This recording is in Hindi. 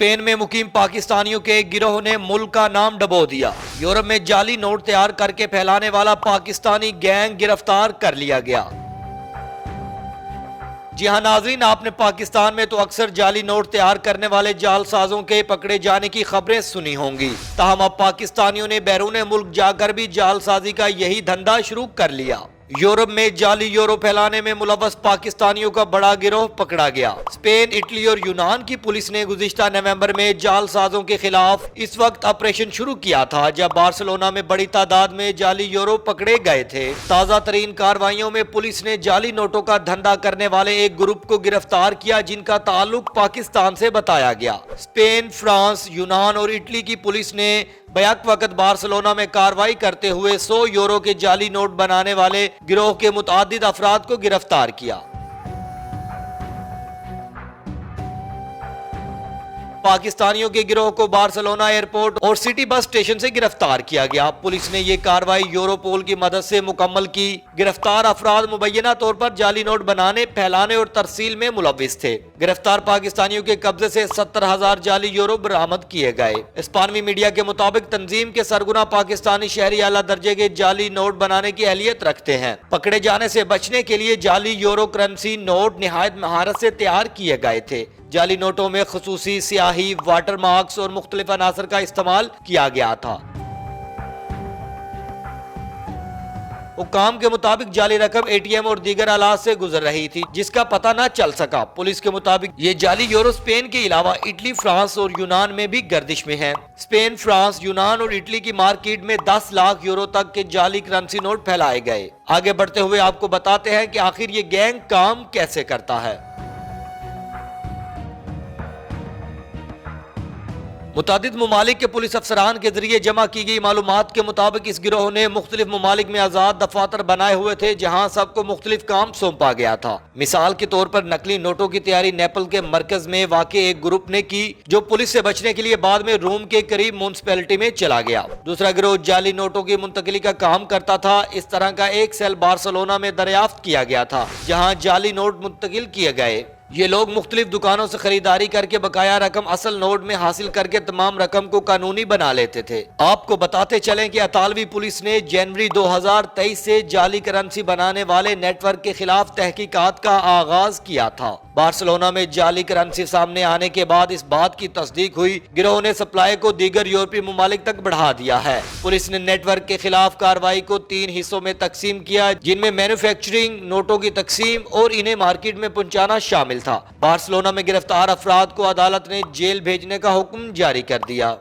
स्पेन में मुकीम पाकिस्तानियों के एक गिरोह ने मुल्क का नाम डबो दिया। यूरोप में जाली नोट तैयार करके फैलाने वाला पाकिस्तानी गैंग गिरफ्तार कर लिया गया। जी हां नाजरीन, आपने पाकिस्तान में तो अक्सर जाली नोट तैयार करने वाले जालसाजों के पकड़े जाने की खबरें सुनी होंगी। ताहम अब पाकिस्तानियों ने बैरून मुल्क जाकर भी जालसाजी का यही धंधा शुरू कर लिया। यूरोप में जाली यूरो फैलाने में मुलव्वस पाकिस्तानियों का बड़ा गिरोह पकड़ा गया। स्पेन, इटली और यूनान की पुलिस ने गुज़िश्ता नवंबर में जालसाजों के खिलाफ इस वक्त ऑपरेशन शुरू किया था जब बार्सिलोना में बड़ी तादाद में जाली यूरो पकड़े गए थे। ताज़ा तरीन कार्रवाइयों में पुलिस ने जाली नोटों का धंधा करने वाले एक ग्रुप को गिरफ्तार किया जिनका ताल्लुक पाकिस्तान से बताया गया। स्पेन, फ्रांस, यूनान और इटली की पुलिस ने बैक वक्त बार्सिलोना में कार्रवाई करते हुए 100 यूरो के जाली नोट बनाने वाले गिरोह के मुतादिद अफराद को गिरफ्तार किया। पाकिस्तानियों के गिरोह को बार्सिलोना एयरपोर्ट और सिटी बस स्टेशन से गिरफ्तार किया गया। पुलिस ने यह कार्रवाई यूरोपोल की मदद से मुकम्मल की। गिरफ्तार अफराद मुबैना तौर पर जाली नोट बनाने, फैलाने और तरसील में मुलव्विस थे। गिरफ्तार पाकिस्तानियों के कब्जे से 70,000 जाली यूरो बरामद किए गए। स्पेनी मीडिया के मुताबिक तंजीम के सरगुना पाकिस्तानी शहरी आला दर्जे के जाली नोट बनाने की अहलियत रखते हैं। पकड़े जाने से बचने के लिए जाली यूरो करेंसी नोट निहायत महारत से तैयार किए गए थे। जाली नोटों में खुसूसी स्याही, वाटर मार्क्स और मुख्तलिफ अनासर का इस्तेमाल किया गया था। हुक्काम के मुताबिक जाली रकम ATM और दीगर आलात से गुजर रही थी जिसका पता न चल सका। पुलिस के मुताबिक ये जाली यूरो स्पेन के अलावा इटली, फ्रांस और यूनान में भी गर्दिश में है। स्पेन, फ्रांस, यूनान और इटली की मार्केट में 10 लाख यूरो तक के जाली करेंसी नोट फैलाए गए। आगे बढ़ते हुए आपको बताते हैं कि आखिर ये गैंग काम कैसे करता है। मुतादिद ममालिक के पुलिस अफसरान के जरिए जमा की गई मालूमात के मुताबिक इस गिरोह ने मुख्तलिफ ममालिक में आजाद दफातर बनाए हुए थे जहां सबको मुख्तलिफ काम सौंपा गया था। मिसाल के तौर पर नकली नोटों की तैयारी नेपल के मरकज में वाक़े एक ग्रुप ने की जो पुलिस से बचने के लिए बाद में रोम के करीब म्युनिसिपैलिटी में चला गया। दूसरा गिरोह जाली नोटों की मुंतकिली का काम करता था। इस तरह का एक सेल बार्सिलोना में दरियाफ्त किया गया था जहाँ जाली नोट मुंतकिल किए गए। ये लोग मुख्तलिफ दुकानों से खरीदारी करके बकाया रकम असल नोट में हासिल करके तमाम रकम को कानूनी बना लेते थे। आपको बताते चलें कि अतालवी पुलिस ने जनवरी 2023 से जाली करेंसी बनाने वाले नेटवर्क के खिलाफ तहकीकात का आगाज किया था। बार्सिलोना में जाली करेंसी सामने आने के बाद इस बात की तस्दीक हुई, गिरोह ने सप्लाई को दीगर यूरोपीय ममालिक तक बढ़ा दिया है। पुलिस ने नेटवर्क के खिलाफ कार्रवाई को 3 हिस्सों में तकसीम किया जिनमें मैन्युफैक्चरिंग, नोटों की तकसीम और इन्हें मार्केट में पहुंचाना शामिल था। बार्सिलोना में गिरफ्तार अफराद को अदालत ने जेल भेजने का हुक्म जारी कर दिया।